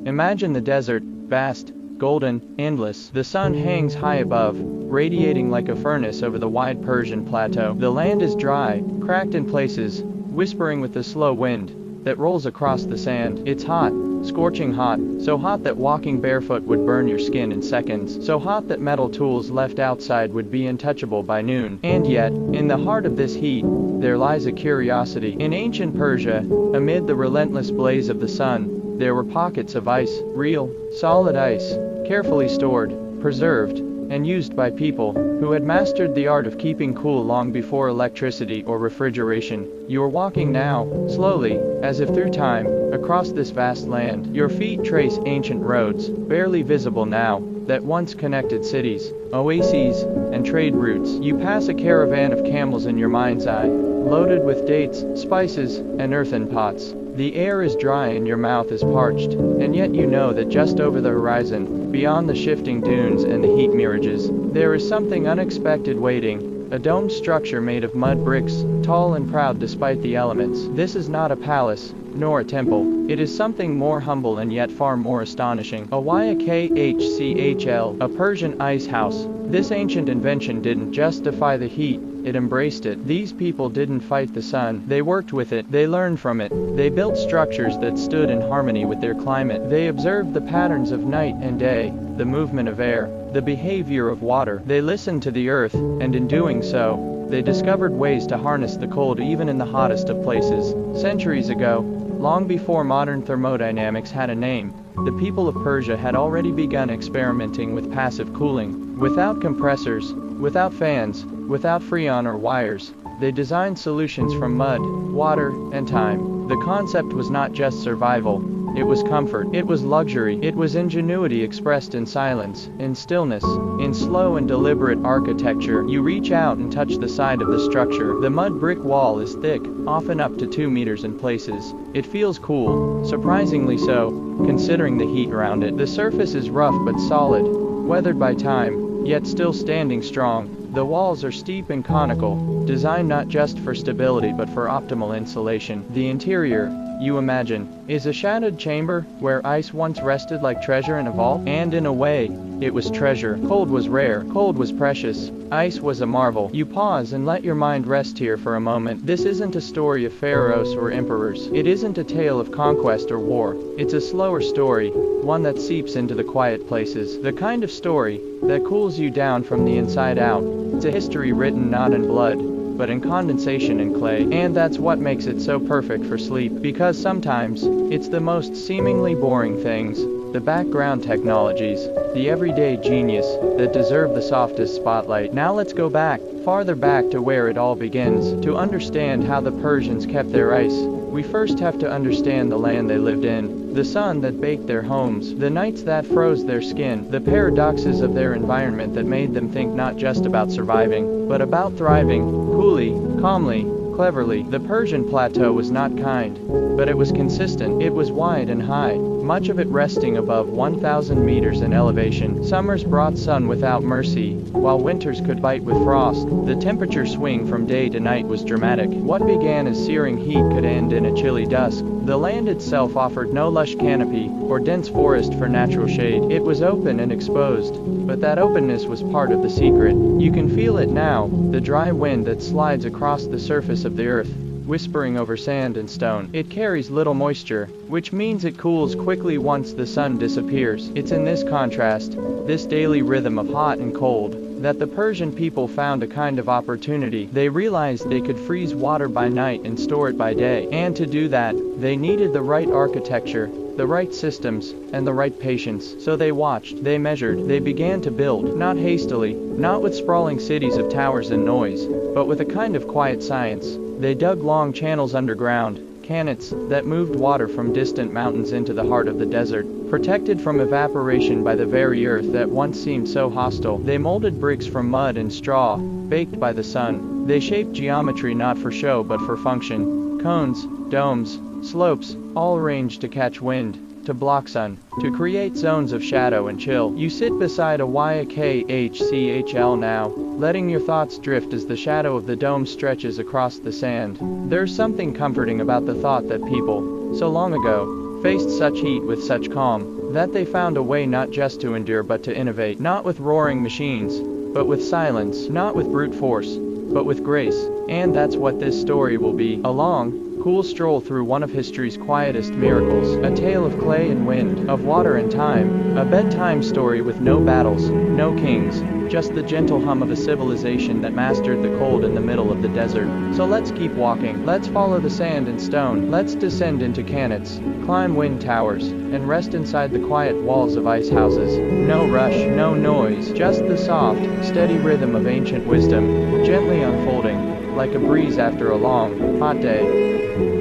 Imagine the desert, vast, golden, endless. The sun hangs high above, radiating like a furnace over the wide Persian plateau. The land is dry, cracked in places, whispering with the slow wind that rolls across the sand. It's hot, scorching hot, so hot that walking barefoot would burn your skin in seconds, so hot that metal tools left outside would be untouchable by noon. And yet, in the heart of this heat, there lies a curiosity. In ancient Persia, amid the relentless blaze of the sun, there were pockets of ice, real, solid ice, carefully stored, preserved, and used by people who had mastered the art of keeping cool long before electricity or refrigeration. You are walking now, slowly, as if through time, across this vast land. Your feet trace ancient roads, barely visible now, that once connected cities, oases, and trade routes. You pass a caravan of camels in your mind's eye, loaded with dates, spices, and earthen pots. The air is dry and your mouth is parched, and yet you know that just over the horizon, beyond the shifting dunes and the heat mirages, there is something unexpected waiting, a domed structure made of mud bricks, tall and proud despite the elements. This is not a palace, nor a temple. It is something more humble and yet far more astonishing. A Yakhchal, a Persian ice house. This ancient invention didn't just defy the heat, it embraced it. These people didn't fight the sun, they worked with it, they learned from it. They built structures that stood in harmony with their climate. They observed the patterns of night and day, the movement of air, the behavior of water. They listened to the earth, and in doing so, they discovered ways to harness the cold even in the hottest of places. Centuries ago, long before modern thermodynamics had a name, the people of Persia had already begun experimenting with passive cooling. Without compressors, without fans, without freon or wires, they designed solutions from mud, water, and time. The concept was not just survival, it was comfort, it was luxury, it was ingenuity expressed in silence, in stillness, in slow and deliberate architecture. You reach out and touch the side of the structure. The mud brick wall is thick, often up to 2 meters in places. It feels cool, surprisingly so, considering the heat around it. The surface is rough but solid, weathered by time, yet still standing strong. The walls are steep and conical, designed not just for stability but for optimal insulation. The interior, you imagine, is a shadowed chamber where ice once rested like treasure in a vault. And in a way, it was treasure. Cold was rare, cold was precious, ice was a marvel. You pause and let your mind rest here for a moment. This isn't a story of pharaohs or emperors. It isn't a tale of conquest or war. It's a slower story, one that seeps into the quiet places. The kind of story that cools you down from the inside out. It's a history written not in blood, but in condensation and clay. And that's what makes it so perfect for sleep. Because sometimes, it's the most seemingly boring things, the background technologies, the everyday genius, that deserve the softest spotlight. Now let's go back, farther back to where it all begins. To understand how the Persians kept their ice, we first have to understand the land they lived in, the sun that baked their homes, the nights that froze their skin, the paradoxes of their environment that made them think not just about surviving, but about thriving, coolly, calmly, cleverly. The Persian plateau was not kind, but it was consistent. It was wide and high, much of it resting above 1,000 meters in elevation. Summers brought sun without mercy, while winters could bite with frost. The temperature swing from day to night was dramatic. What began as searing heat could end in a chilly dusk. The land itself offered no lush canopy or dense forest for natural shade. It was open and exposed, but that openness was part of the secret. You can feel it now, the dry wind that slides across the surface of the earth, whispering over sand and stone. It carries little moisture, which means it cools quickly once the sun disappears. It's in this contrast, this daily rhythm of hot and cold, that the Persian people found a kind of opportunity. They realized they could freeze water by night and store it by day. And to do that, they needed the right architecture, the right systems, and the right patience. So they watched, they measured, they began to build, not hastily, not with sprawling cities of towers and noise, but with a kind of quiet science. They dug long channels underground, canons that moved water from distant mountains into the heart of the desert, protected from evaporation by the very earth that once seemed so hostile. They molded bricks from mud and straw, baked by the sun. They shaped geometry not for show but for function. Cones, domes, slopes, all arranged to catch wind, to block sun, to create zones of shadow and chill. You sit beside a Yakhchal now, letting your thoughts drift as the shadow of the dome stretches across the sand. There's something comforting about the thought that people, so long ago, faced such heat with such calm, that they found a way not just to endure but to innovate, not with roaring machines, but with silence, not with brute force, but with grace. And that's what this story will be. A long, cool stroll through one of history's quietest miracles. A tale of clay and wind, of water and time. A bedtime story with no battles, no kings, just the gentle hum of a civilization that mastered the cold in the middle of the desert. So let's keep walking. Let's follow the sand and stone. Let's descend into canyons, climb wind towers, and rest inside the quiet walls of ice houses. No rush, no noise, just the soft, steady rhythm of ancient wisdom, gently unfolding, like a breeze after a long, hot day.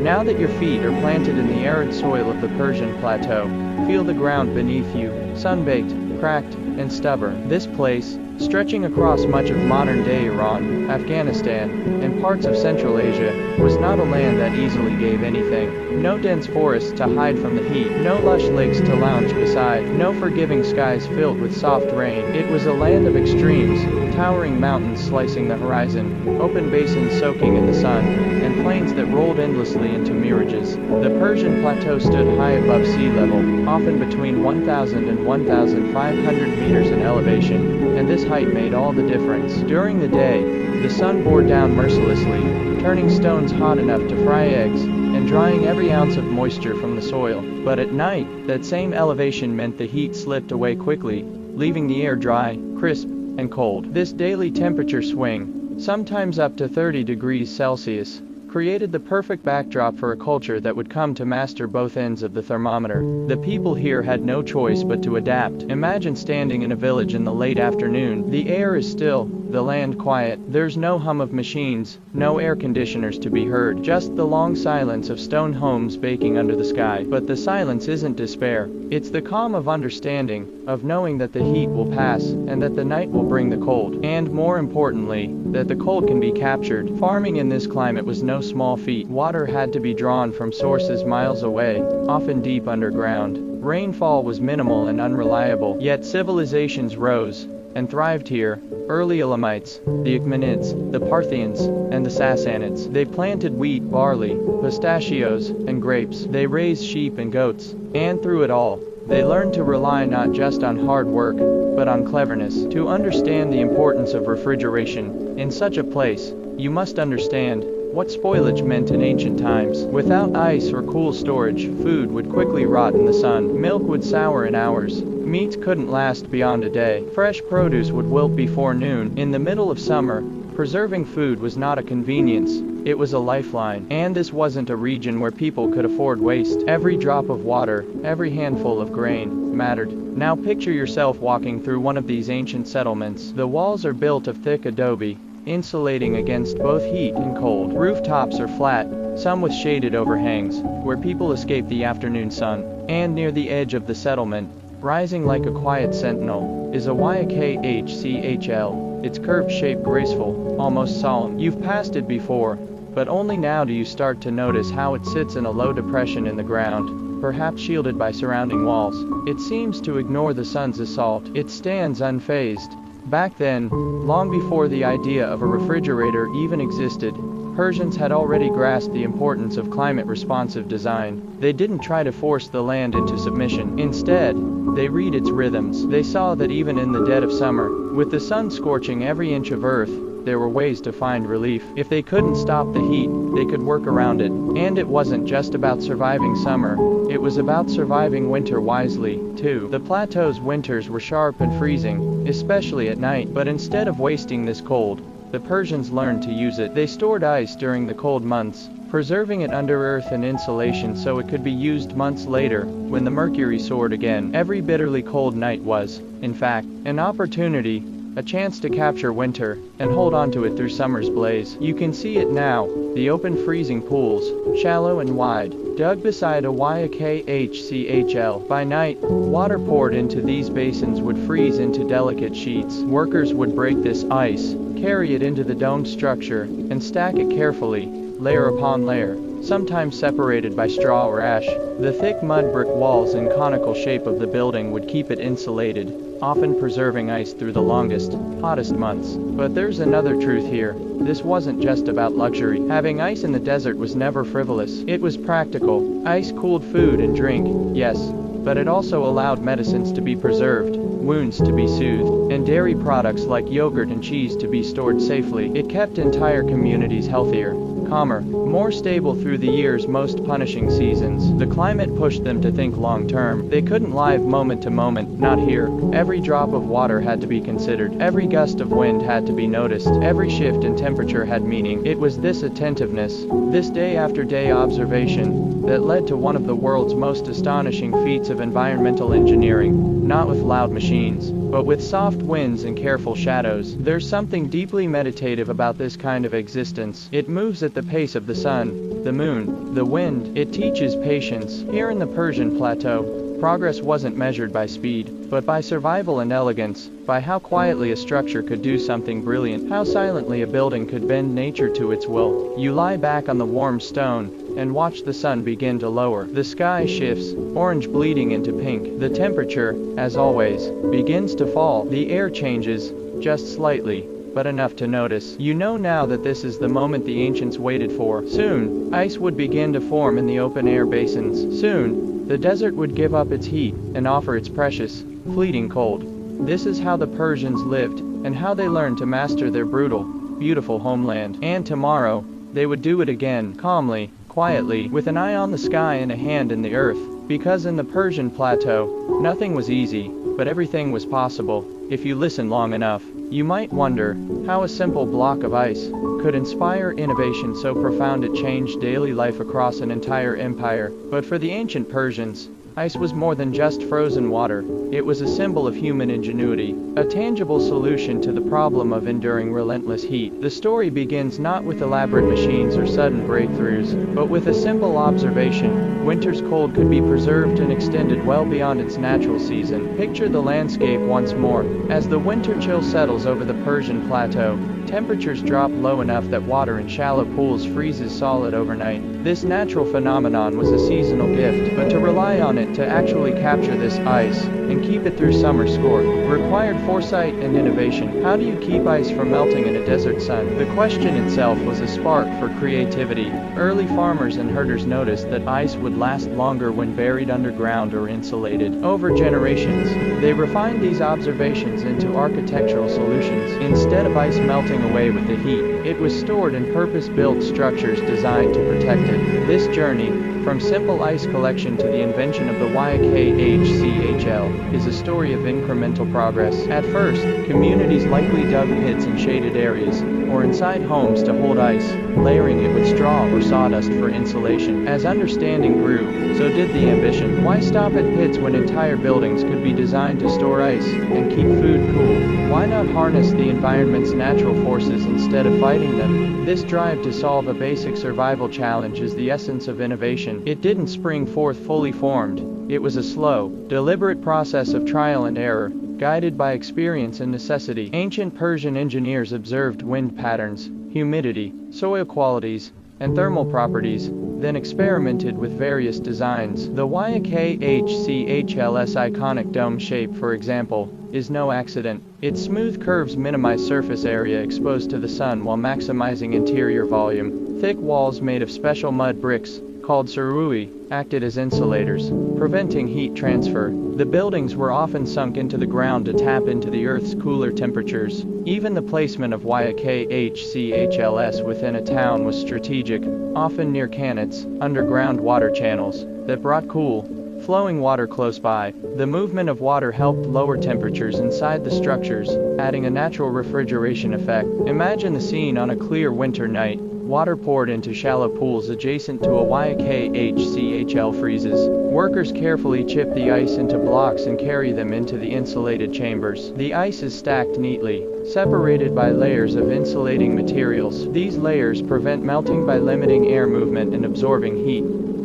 Now that your feet are planted in the arid soil of the Persian plateau, feel the ground beneath you, sun-baked, cracked, and stubborn. This place, stretching across much of modern-day Iran, Afghanistan, and parts of Central Asia, was not a land that easily gave anything. No dense forests to hide from the heat, no lush lakes to lounge beside, no forgiving skies filled with soft rain. It was a land of extremes, towering mountains slicing the horizon, open basins soaking in the sun, and plains that rolled endlessly into mirages. The Persian plateau stood high above sea level, often between 1,000 and 1,500 meters in elevation, and this height made all the difference. During the day, the sun bore down mercilessly, turning stones hot enough to fry eggs, and drying every ounce of moisture from the soil. But at night, that same elevation meant the heat slipped away quickly, leaving the air dry, crisp, and cold. This daily temperature swing, sometimes up to 30 degrees Celsius, created the perfect backdrop for a culture that would come to master both ends of the thermometer. The people here had no choice but to adapt. Imagine standing in a village in the late afternoon. The air is still, the land quiet. There's no hum of machines, no air conditioners to be heard, just the long silence of stone homes baking under the sky. But the silence isn't despair. It's the calm of understanding, of knowing that the heat will pass, and that the night will bring the cold. And more importantly, that the cold can be captured. Farming in this climate was no small feat. Water had to be drawn from sources miles away, often deep underground. Rainfall was minimal and unreliable, yet civilizations rose and thrived here. Early Elamites, the Achaemenids, the Parthians, and the Sassanids. They planted wheat, barley, pistachios, and grapes. They raised sheep and goats. And through it all, they learned to rely not just on hard work, but on cleverness. To understand the importance of refrigeration in such a place, you must understand what spoilage meant in ancient times. Without ice or cool storage, food would quickly rot in the sun. Milk would sour in hours. Meat couldn't last beyond a day. Fresh produce would wilt before noon. In the middle of summer, preserving food was not a convenience, it was a lifeline. And this wasn't a region where people could afford waste. Every drop of water, every handful of grain, mattered. Now picture yourself walking through one of these ancient settlements. The walls are built of thick adobe, insulating against both heat and cold. Rooftops are flat, some with shaded overhangs, where people escape the afternoon sun. And near the edge of the settlement, rising like a quiet sentinel, is a Yakhchal. Its curved shape graceful, almost solemn. You've passed it before, but only now do you start to notice how it sits in a low depression in the ground, perhaps shielded by surrounding walls. It seems to ignore the sun's assault. It stands unfazed. Back then, long before the idea of a refrigerator even existed, Persians had already grasped the importance of climate-responsive design. They didn't try to force the land into submission. Instead, they read its rhythms. They saw that even in the dead of summer, with the sun scorching every inch of earth, there were ways to find relief. If they couldn't stop the heat, they could work around it. And it wasn't just about surviving summer, it was about surviving winter wisely, too. The plateau's winters were sharp and freezing, especially at night. But instead of wasting this cold, the Persians learned to use it. They stored ice during the cold months, preserving it under earth and insulation so it could be used months later, when the mercury soared again. Every bitterly cold night was, in fact, an opportunity, a chance to capture winter, and hold on to it through summer's blaze. You can see it now, the open freezing pools, shallow and wide, dug beside a Yakhchal. By night, water poured into these basins would freeze into delicate sheets. Workers would break this ice, carry it into the domed structure, and stack it carefully, layer upon layer. sometimes separated by straw or ash. The thick mud brick walls and conical shape of the building would keep it insulated, often preserving ice through the longest, hottest months. But there's another truth here. This wasn't just about luxury. Having ice in the desert was never frivolous. It was practical. Ice cooled food and drink, yes, but it also allowed medicines to be preserved, wounds to be soothed, and dairy products like yogurt and cheese to be stored safely. It kept entire communities healthier, calmer, more stable through the year's most punishing seasons. The climate pushed them to think long term. They couldn't live moment to moment, not here. Every drop of water had to be considered. Every gust of wind had to be noticed. Every shift in temperature had meaning. It was this attentiveness, this day after day observation, that led to one of the world's most astonishing feats of environmental engineering, not with loud machines, but with soft winds and careful shadows. There's something deeply meditative about this kind of existence. It moves at the pace of the sun, the moon, the wind. It teaches patience. Here in the Persian plateau, progress wasn't measured by speed, but by survival and elegance, by how quietly a structure could do something brilliant, how silently a building could bend nature to its will. You lie back on the warm stone, and watch the sun begin to lower. The sky shifts, orange bleeding into pink. The temperature, as always, begins to fall. The air changes, just slightly, but enough to notice. You know now that this is the moment the ancients waited for. Soon, ice would begin to form in the open-air basins. Soon, the desert would give up its heat, and offer its precious, fleeting cold. This is how the Persians lived, and how they learned to master their brutal, beautiful homeland. And tomorrow, they would do it again, calmly, quietly, with an eye on the sky and a hand in the earth. Because in the Persian plateau, nothing was easy, but everything was possible, if you listen long enough. You might wonder, how a simple block of ice could inspire innovation so profound it changed daily life across an entire empire. But for the ancient Persians, ice was more than just frozen water. It was a symbol of human ingenuity, a tangible solution to the problem of enduring relentless heat. The story begins not with elaborate machines or sudden breakthroughs, but with a simple observation. Winter's cold could be preserved and extended well beyond its natural season. Picture the landscape once more. As the winter chill settles over the Persian plateau, temperatures drop low enough that water in shallow pools freezes solid overnight. This natural phenomenon was a seasonal gift, but to rely on it to actually capture this ice and keep it through summer score required foresight and innovation. How do you keep ice from melting in a desert sun? The question itself was a spark for creativity. Early farmers and herders noticed that ice would last longer when buried underground or insulated. Over generations, they refined these observations into architectural solutions. Instead of ice melting away with the heat, it was stored in purpose-built structures designed to protect it. This journey, from simple ice collection to the invention of the Yakhchal, is a story of incremental progress. At first, communities likely dug pits in shaded areas, or inside homes to hold ice, layering it with straw or sawdust for insulation. As understanding grew, so did the ambition. Why stop at pits when entire buildings could be designed to store ice and keep food cool? Why not harness the environment's natural forces instead of fighting them? This drive to solve a basic survival challenge is the essence of innovation. It didn't spring forth fully formed. It was a slow, deliberate process of trial and error, guided by experience and necessity. Ancient Persian engineers observed wind patterns, humidity, soil qualities, and thermal properties, then experimented with various designs. The Yakhchal's iconic dome shape, for example, is no accident. Its smooth curves minimize surface area exposed to the sun while maximizing interior volume. Thick walls made of special mud bricks, called surui, acted as insulators, preventing heat transfer. The buildings were often sunk into the ground to tap into the Earth's cooler temperatures. Even the placement of Yakhchals within a town was strategic, often near canets, underground water channels, that brought cool, flowing water close by. The movement of water helped lower temperatures inside the structures, adding a natural refrigeration effect. Imagine the scene on a clear winter night. Water poured into shallow pools adjacent to a Yakhchal freezes. Workers carefully chip the ice into blocks and carry them into the insulated chambers. The ice is stacked neatly, separated by layers of insulating materials. These layers prevent melting by limiting air movement and absorbing heat.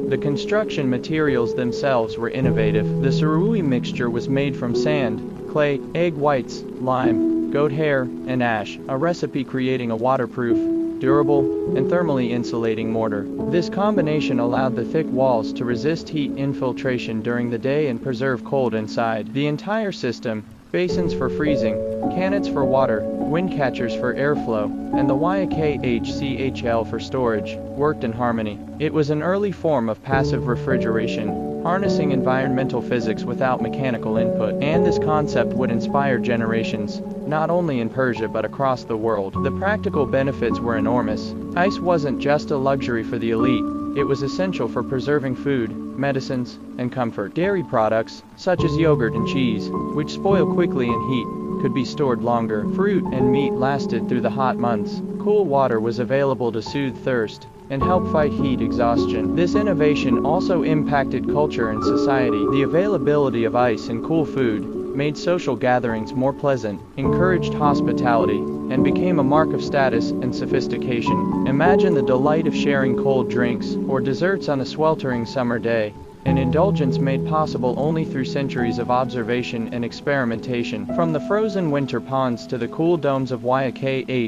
The construction materials themselves were innovative. The surui mixture was made from sand, clay, egg whites, lime, goat hair, and ash, a recipe creating a waterproof, durable, and thermally insulating mortar. This combination allowed the thick walls to resist heat infiltration during the day and preserve cold inside. The entire system, basins for freezing, cannons for water, wind catchers for airflow, and the Yakhchal for storage, worked in harmony. It was an early form of passive refrigeration, harnessing environmental physics without mechanical input, and this concept would inspire generations, not only in Persia but across the world. The practical benefits were enormous. Ice wasn't just a luxury for the elite, it was essential for preserving food, medicines, and comfort. Dairy products, such as yogurt and cheese, which spoil quickly in heat, could be stored longer. Fruit and meat lasted through the hot months. Cool water was available to soothe thirst and help fight heat exhaustion. This innovation also impacted culture and society. The availability of ice and cool food made social gatherings more pleasant, encouraged hospitality, and became a mark of status and sophistication. Imagine the delight of sharing cold drinks or desserts on a sweltering summer day, an indulgence made possible only through centuries of observation and experimentation. From the frozen winter ponds to the cool domes of Yakhchals,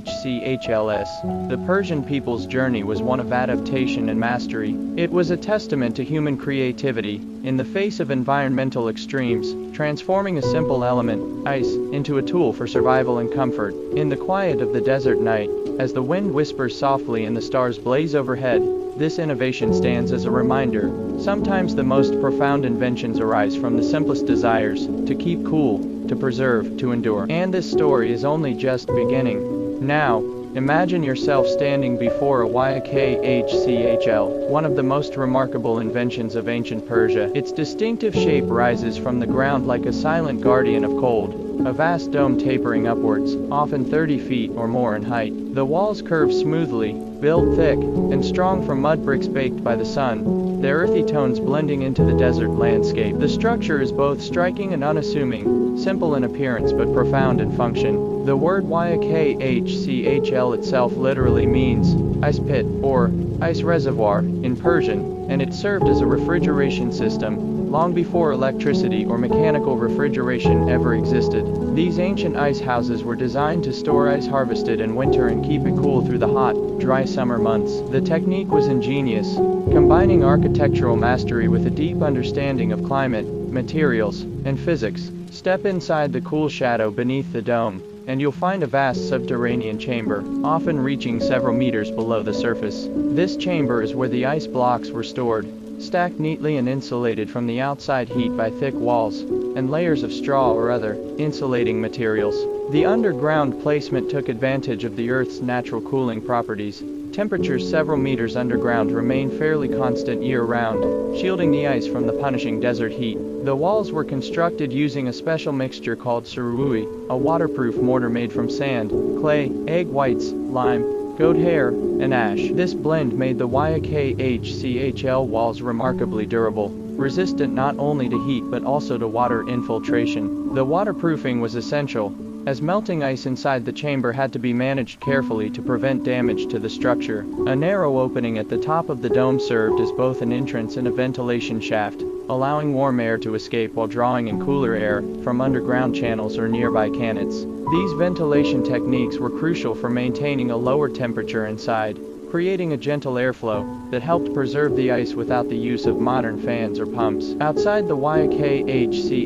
the Persian people's journey was one of adaptation and mastery. It was a testament to human creativity, in the face of environmental extremes, transforming a simple element, ice, into a tool for survival and comfort. In the quiet of the desert night, as the wind whispers softly and the stars blaze overhead, this innovation stands as a reminder. Sometimes the most profound inventions arise from the simplest desires, to keep cool, to preserve, to endure. And this story is only just beginning. Now, imagine yourself standing before a Yakhchal, one of the most remarkable inventions of ancient Persia. Its distinctive shape rises from the ground like a silent guardian of cold, a vast dome tapering upwards, often 30 feet or more in height. The walls curve smoothly, built thick and strong from mud bricks baked by the sun, their earthy tones blending into the desert landscape. The structure is both striking and unassuming, simple in appearance but profound in function. The word Yakhchal itself literally means ice pit or ice reservoir in Persian, and it served as a refrigeration system long before electricity or mechanical refrigeration ever existed. These ancient ice houses were designed to store ice harvested in winter and keep it cool through the hot, dry summer months. The technique was ingenious, combining architectural mastery with a deep understanding of climate, materials, and physics. Step inside the cool shadow beneath the dome, and you'll find a vast subterranean chamber, often reaching several meters below the surface. This chamber is where the ice blocks were stored, stacked neatly and insulated from the outside heat by thick walls and layers of straw or other insulating materials. The underground placement took advantage of the Earth's natural cooling properties. Temperatures several meters underground remain fairly constant year-round, shielding the ice from the punishing desert heat. The walls were constructed using a special mixture called surui, a waterproof mortar made from sand, clay, egg whites, lime, goat hair, and ash. This blend made the Yakhchal walls remarkably durable, resistant not only to heat but also to water infiltration. The waterproofing was essential, as melting ice inside the chamber had to be managed carefully to prevent damage to the structure. A narrow opening at the top of the dome served as both an entrance and a ventilation shaft, allowing warm air to escape while drawing in cooler air from underground channels or nearby cannons. These ventilation techniques were crucial for maintaining a lower temperature inside, creating a gentle airflow that helped preserve the ice without the use of modern fans or pumps. Outside the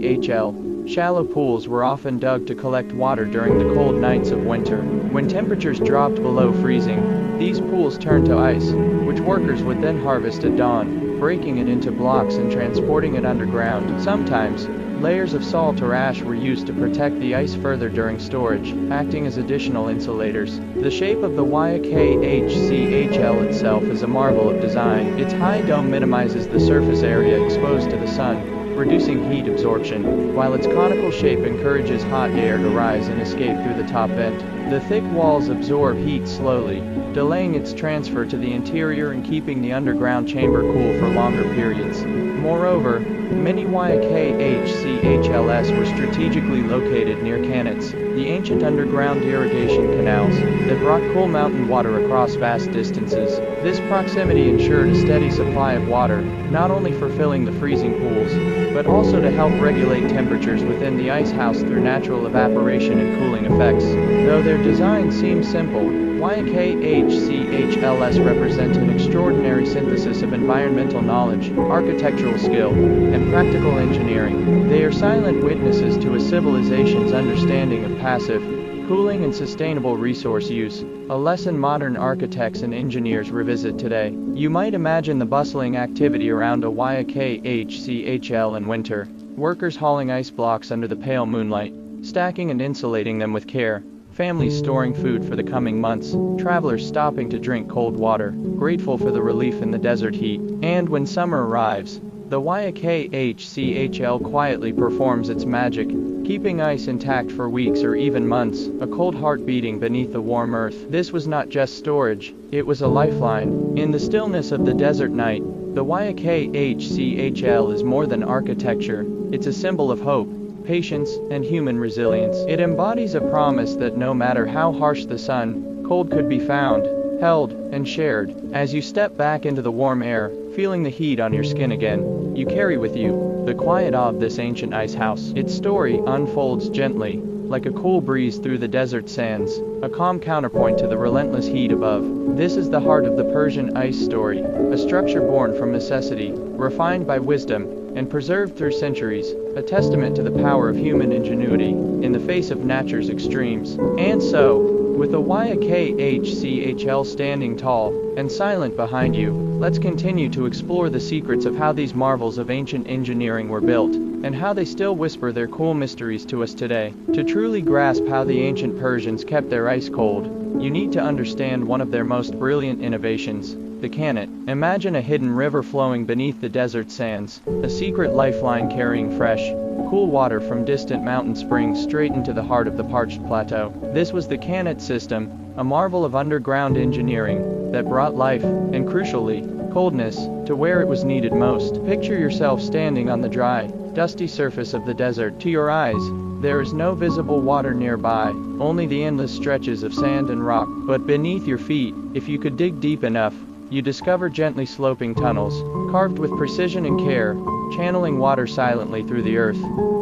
Yakhchal, shallow pools were often dug to collect water during the cold nights of winter. When temperatures dropped below freezing, these pools turned to ice, which workers would then harvest at dawn, breaking it into blocks and transporting it underground. Sometimes, layers of salt or ash were used to protect the ice further during storage, acting as additional insulators. The shape of the Yakhchal itself is a marvel of design. Its high dome minimizes the surface area exposed to the sun, reducing heat absorption, while its conical shape encourages hot air to rise and escape through the top vent. The thick walls absorb heat slowly, delaying its transfer to the interior and keeping the underground chamber cool for longer periods. Moreover, many Yakhchal YKHCHLS were strategically located near Kanats, the ancient underground irrigation canals that brought cool mountain water across vast distances. This proximity ensured a steady supply of water, not only for filling the freezing pools, but also to help regulate temperatures within the ice house through natural evaporation and cooling effects. Though their design seems simple, YKHCHLS represent an extraordinary synthesis of environmental knowledge, architectural skill, and practical engineering. They are silent witnesses to a civilization's understanding of passive, cooling and sustainable resource use, a lesson modern architects and engineers revisit today. You might imagine the bustling activity around a YKHCHL in winter, workers hauling ice blocks under the pale moonlight, stacking and insulating them with care, families storing food for the coming months, travelers stopping to drink cold water, grateful for the relief in the desert heat. And when summer arrives, the YKHCHL quietly performs its magic, keeping ice intact for weeks or even months, a cold heart beating beneath the warm earth. This was not just storage, it was a lifeline. In the stillness of the desert night, the YKHCHL is more than architecture, it's a symbol of hope, patience, and human resilience. It embodies a promise that no matter how harsh the sun, cold could be found, held, and shared. As you step back into the warm air, feeling the heat on your skin again, you carry with you the quiet awe of this ancient ice house. Its story unfolds gently, like a cool breeze through the desert sands, a calm counterpoint to the relentless heat above. This is the heart of the Persian ice story, a structure born from necessity, refined by wisdom, and preserved through centuries, a testament to the power of human ingenuity in the face of nature's extremes. And so, with the YKHCHL standing tall and silent behind you, let's continue to explore the secrets of how these marvels of ancient engineering were built, and how they still whisper their cool mysteries to us today. To truly grasp how the ancient Persians kept their ice cold, you need to understand one of their most brilliant innovations, the Kanat. Imagine a hidden river flowing beneath the desert sands, a secret lifeline carrying fresh, cool water from distant mountain springs straight into the heart of the parched plateau. This was the Kanat system, a marvel of underground engineering that brought life, and crucially, coldness, to where it was needed most. Picture yourself standing on the dry, dusty surface of the desert. To your eyes, there is no visible water nearby, only the endless stretches of sand and rock. But beneath your feet, if you could dig deep enough, you discover gently sloping tunnels, carved with precision and care, channeling water silently through the earth.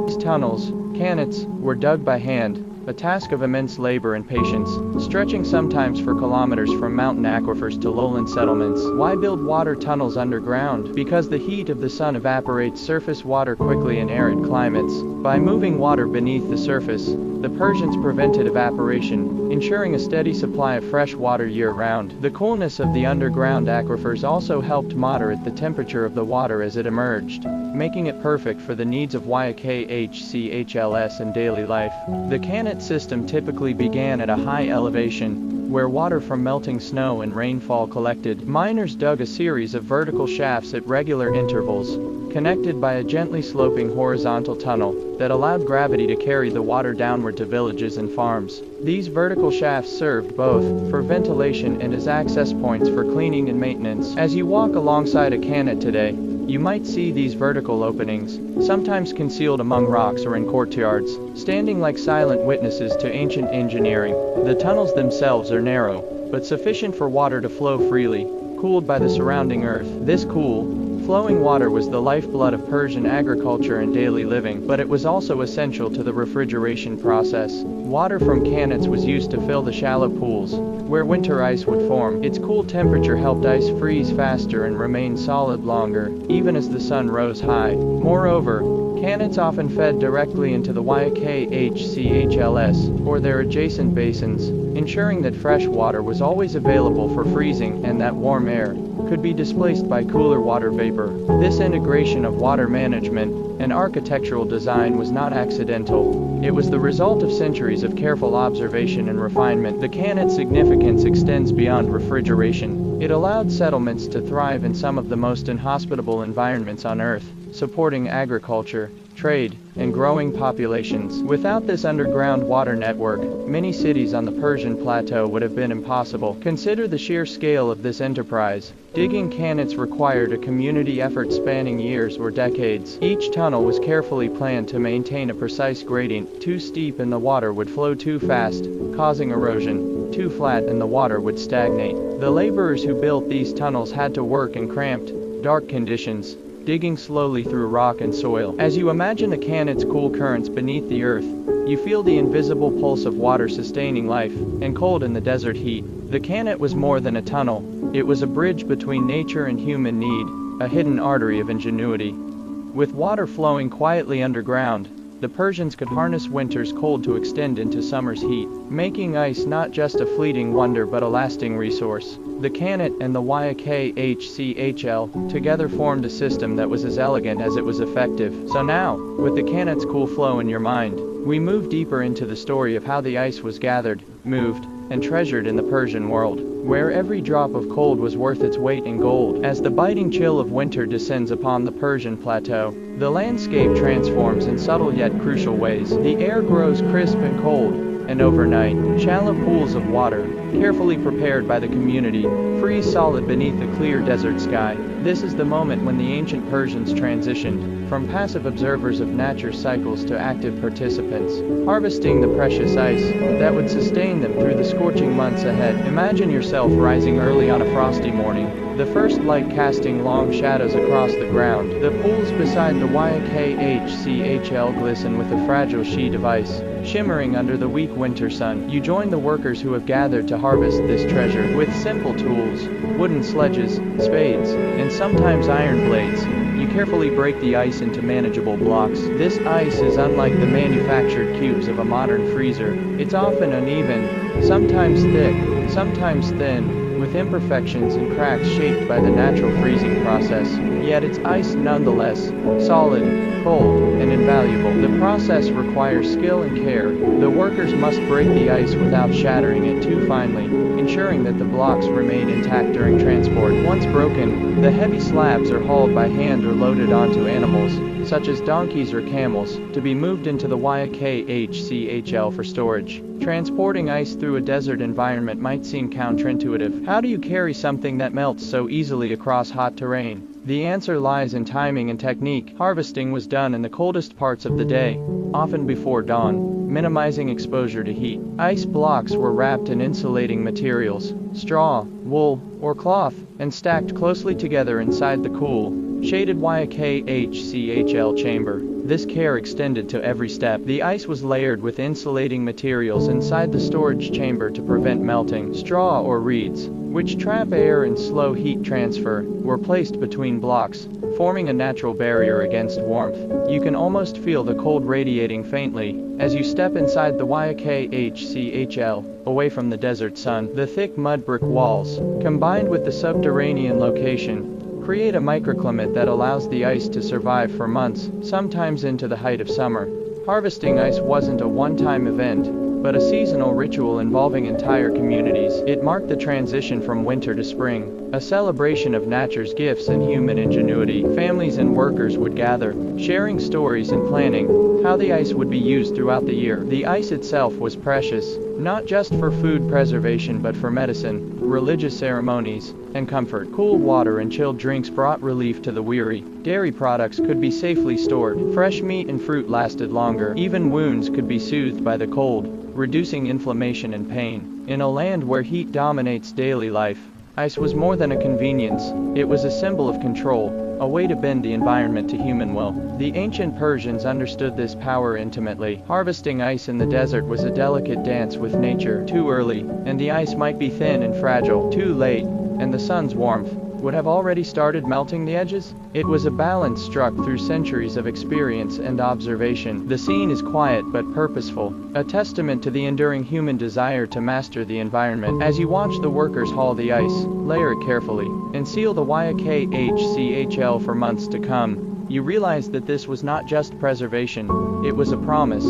These tunnels, Kanats, were dug by hand, a task of immense labor and patience, stretching sometimes for kilometers from mountain aquifers to lowland settlements. Why build water tunnels underground? Because the heat of the sun evaporates surface water quickly in arid climates. By moving water beneath the surface, the Persians prevented evaporation, ensuring a steady supply of fresh water year-round. The coolness of the underground aquifers also helped moderate the temperature of the water as it emerged, making it perfect for the needs of YKHCHLS in daily life. The Kanat system typically began at a high elevation, where water from melting snow and rainfall collected. Miners dug a series of vertical shafts at regular intervals, connected by a gently sloping horizontal tunnel that allowed gravity to carry the water downward to villages and farms. These vertical shafts served both for ventilation and as access points for cleaning and maintenance. As you walk alongside a Kanat today, you might see these vertical openings, sometimes concealed among rocks or in courtyards, standing like silent witnesses to ancient engineering. The tunnels themselves are narrow, but sufficient for water to flow freely, cooled by the surrounding earth. This cool, flowing water was the lifeblood of Persian agriculture and daily living, but it was also essential to the refrigeration process. Water from Kanats was used to fill the shallow pools, where winter ice would form. Its cool temperature helped ice freeze faster and remain solid longer, even as the sun rose high. Moreover, Kanats often fed directly into the YKHCHLS, or their adjacent basins, ensuring that fresh water was always available for freezing and that warm air could be displaced by cooler water vapor. This integration of water management and architectural design was not accidental. It was the result of centuries of careful observation and refinement. The Kanat's significance extends beyond refrigeration. It allowed settlements to thrive in some of the most inhospitable environments on Earth. supporting agriculture, trade, and growing populations. Without this underground water network, many cities on the Persian plateau would have been impossible. Consider the sheer scale of this enterprise. Digging canals required a community effort spanning years or decades. Each tunnel was carefully planned to maintain a precise gradient. Too steep and the water would flow too fast, causing erosion. Too flat and the water would stagnate. The laborers who built these tunnels had to work in cramped, dark conditions, digging slowly through rock and soil. As you imagine the canon's cool currents beneath the earth, you feel the invisible pulse of water sustaining life, and cold in the desert heat. The canon was more than a tunnel. It was a bridge between nature and human need, a hidden artery of ingenuity. With water flowing quietly underground, the Persians could harness winter's cold to extend into summer's heat, making ice not just a fleeting wonder but a lasting resource. The canon and the Yakhchal together formed a system that was as elegant as it was effective. So now, with the canon's cool flow in your mind, we move deeper into the story of how the ice was gathered, moved, and treasured in the Persian world, where every drop of cold was worth its weight in gold. As the biting chill of winter descends upon the Persian plateau, the landscape transforms in subtle yet crucial ways. The air grows crisp and cold, and overnight, shallow pools of water, carefully prepared by the community, freeze solid beneath the clear desert sky. This is the moment when the ancient Persians transitioned from passive observers of nature's cycles to active participants, harvesting the precious ice that would sustain them through the scorching months ahead. Imagine yourself rising early on a frosty morning, the first light casting long shadows across the ground. The pools beside the Yakhchal glisten with a fragile sheet of ice, shimmering under the weak winter sun. You join the workers who have gathered to harvest this treasure. With simple tools, wooden sledges, spades, and sometimes iron blades, you carefully break the ice into manageable blocks. This ice is unlike the manufactured cubes of a modern freezer. It's often uneven, sometimes thick, sometimes thin, with imperfections and cracks shaped by the natural freezing process. Yet it's ice nonetheless, solid, cold, and invaluable. The process requires skill and care. The workers must break the ice without shattering it too finely, ensuring that the blocks remain intact during transport. Once broken, the heavy slabs are hauled by hand or loaded onto animals, such as donkeys or camels, to be moved into the Yakhchal for storage. Transporting ice through a desert environment might seem counterintuitive. How do you carry something that melts so easily across hot terrain? The answer lies in timing and technique. Harvesting was done in the coldest parts of the day, often before dawn, minimizing exposure to heat. Ice blocks were wrapped in insulating materials, straw, wool, or cloth, and stacked closely together inside the cool, shaded Yakhchal chamber. This care extended to every step. The ice was layered with insulating materials inside the storage chamber to prevent melting. Straw or reeds, which trap air and slow heat transfer, were placed between blocks, forming a natural barrier against warmth. You can almost feel the cold radiating faintly as you step inside the Yakhchal, away from the desert sun. The thick mud brick walls, combined with the subterranean location, create a microclimate that allows the ice to survive for months, sometimes into the height of summer. Harvesting ice wasn't a one-time event, but a seasonal ritual involving entire communities. It marked the transition from winter to spring, a celebration of nature's gifts and human ingenuity. Families and workers would gather, sharing stories and planning how the ice would be used throughout the year. The ice itself was precious, not just for food preservation but for medicine, religious ceremonies, and comfort. Cool water and chilled drinks brought relief to the weary. Dairy products could be safely stored. Fresh meat and fruit lasted longer. Even wounds could be soothed by the cold, reducing inflammation and pain. In a land where heat dominates daily life, ice was more than a convenience. It was a symbol of control, a way to bend the environment to human will. The ancient Persians understood this power intimately. Harvesting ice in the desert was a delicate dance with nature. Too early, and the ice might be thin and fragile. Too late, and the sun's warmth would have already started melting the edges. It was a balance struck through centuries of experience and observation. The scene is quiet but purposeful, a testament to the enduring human desire to master the environment. As you watch the workers haul the ice, layer it carefully, and seal the Yakhchal for months to come, you realize that this was not just preservation, it was a promise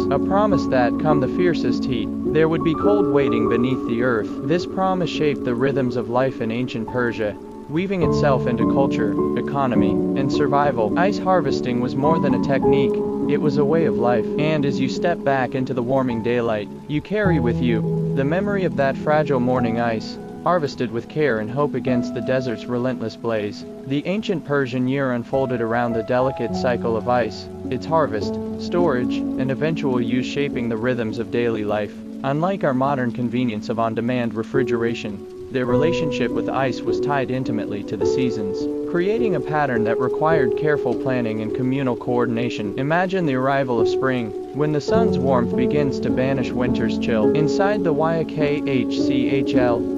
that, come the fiercest heat, there would be cold waiting beneath the earth. This promise shaped the rhythms of life in ancient Persia, weaving itself into culture, economy, and survival. Ice harvesting was more than a technique, it was a way of life. And as you step back into the warming daylight, you carry with you the memory of that fragile morning ice, harvested with care and hope against the desert's relentless blaze. The ancient Persian year unfolded around the delicate cycle of ice, its harvest, storage, and eventual use shaping the rhythms of daily life. Unlike our modern convenience of on-demand refrigeration, their relationship with ice was tied intimately to the seasons, creating a pattern that required careful planning and communal coordination. Imagine the arrival of spring, when the sun's warmth begins to banish winter's chill. Inside the Yakhchal,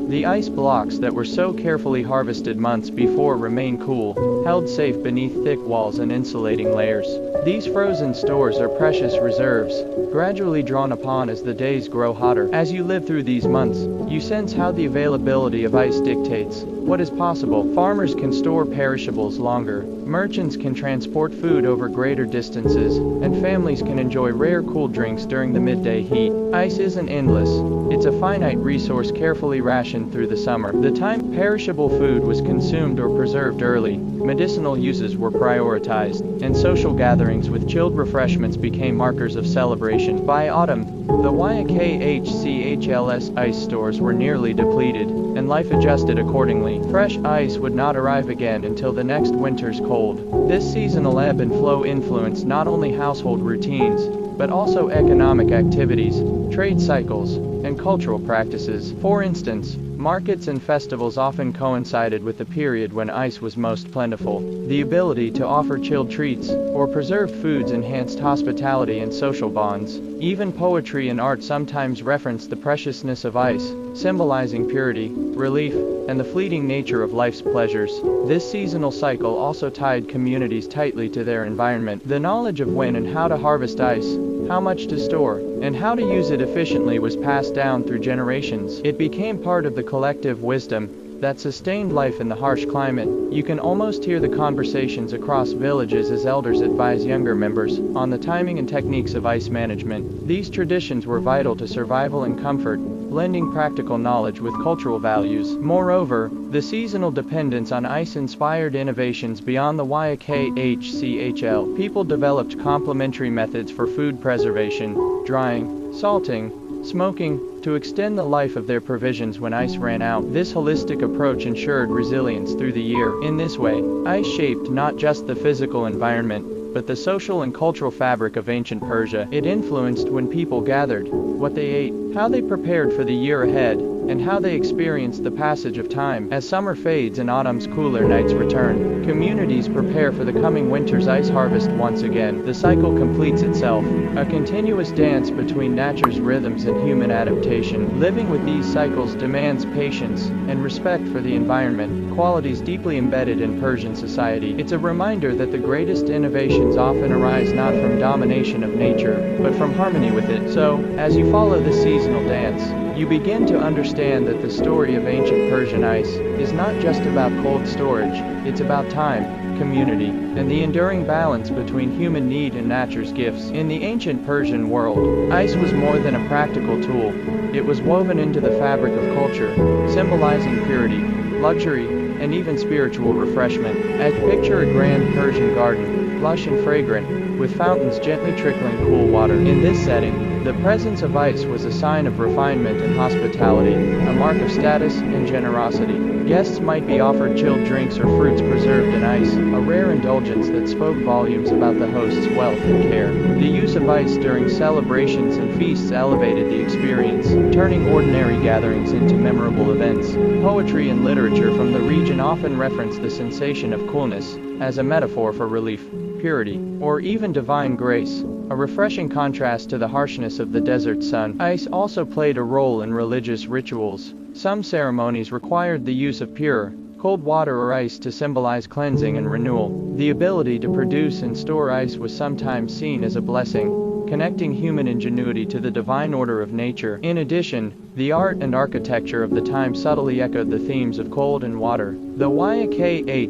the ice blocks that were so carefully harvested months before remain cool, held safe beneath thick walls and insulating layers. These frozen stores are precious reserves, gradually drawn upon as the days grow hotter. As you live through these months, you sense how the availability of ice dictates what is possible. Farmers can store perishables longer, merchants can transport food over greater distances, and families can enjoy rare cool drinks during the midday heat. Ice isn't endless, it's a finite resource carefully rationed through the summer. The time perishable food was consumed or preserved early, medicinal uses were prioritized, and social gatherings with chilled refreshments became markers of celebration. By autumn, the Yakhchals ice stores were nearly depleted, and life adjusted accordingly. Fresh ice would not arrive again until the next winter's cold. This seasonal ebb and flow influenced not only household routines, but also economic activities, trade cycles, and cultural practices. For instance, markets and festivals often coincided with the period when ice was most plentiful. The ability to offer chilled treats, or preserved foods enhanced hospitality and social bonds. Even poetry and art sometimes referenced the preciousness of ice, symbolizing purity, relief, and the fleeting nature of life's pleasures. This seasonal cycle also tied communities tightly to their environment. The knowledge of when and how to harvest ice, how much to store, and how to use it efficiently was passed down through generations. It became part of the collective wisdom that sustained life in the harsh climate. You can almost hear the conversations across villages as elders advise younger members on the timing and techniques of ice management. These traditions were vital to survival and comfort, blending practical knowledge with cultural values. Moreover, the seasonal dependence on ice inspired innovations beyond the Yakhchal. People developed complementary methods for food preservation, drying, salting, smoking, to extend the life of their provisions when ice ran out. This holistic approach ensured resilience through the year. In this way, ice shaped not just the physical environment, but the social and cultural fabric of ancient Persia. It influenced when people gathered, what they ate, how they prepared for the year ahead, and how they experienced the passage of time. As summer fades and autumn's cooler nights return, communities prepare for the coming winter's ice harvest once again. The cycle completes itself, a continuous dance between nature's rhythms and human adaptation. Living with these cycles demands patience and respect for the environment, qualities deeply embedded in Persian society. It's a reminder that the greatest innovations often arise not from domination of nature, but from harmony with it. So, as you follow this seasonal dance, you begin to understand that the story of ancient Persian ice is not just about cold storage, it's about time, community, and the enduring balance between human need and nature's gifts. In the ancient Persian world, ice was more than a practical tool. It was woven into the fabric of culture, symbolizing purity, luxury, and even spiritual refreshment. As picture a grand Persian garden, lush and fragrant, with fountains gently trickling cool water. In this setting, the presence of ice was a sign of refinement and hospitality, a mark of status and generosity. Guests might be offered chilled drinks or fruits preserved in ice, a rare indulgence that spoke volumes about the host's wealth and care. The use of ice during celebrations and feasts elevated the experience, turning ordinary gatherings into memorable events. Poetry and literature from the region often reference the sensation of coolness as a metaphor for relief, purity, or even divine grace, a refreshing contrast to the harshness of the desert sun. Ice also played a role in religious rituals. Some ceremonies required the use of pure, cold water or ice to symbolize cleansing and renewal. The ability to produce and store ice was sometimes seen as a blessing, connecting human ingenuity to the divine order of nature. In addition, the art and architecture of the time subtly echoed the themes of cold and water. The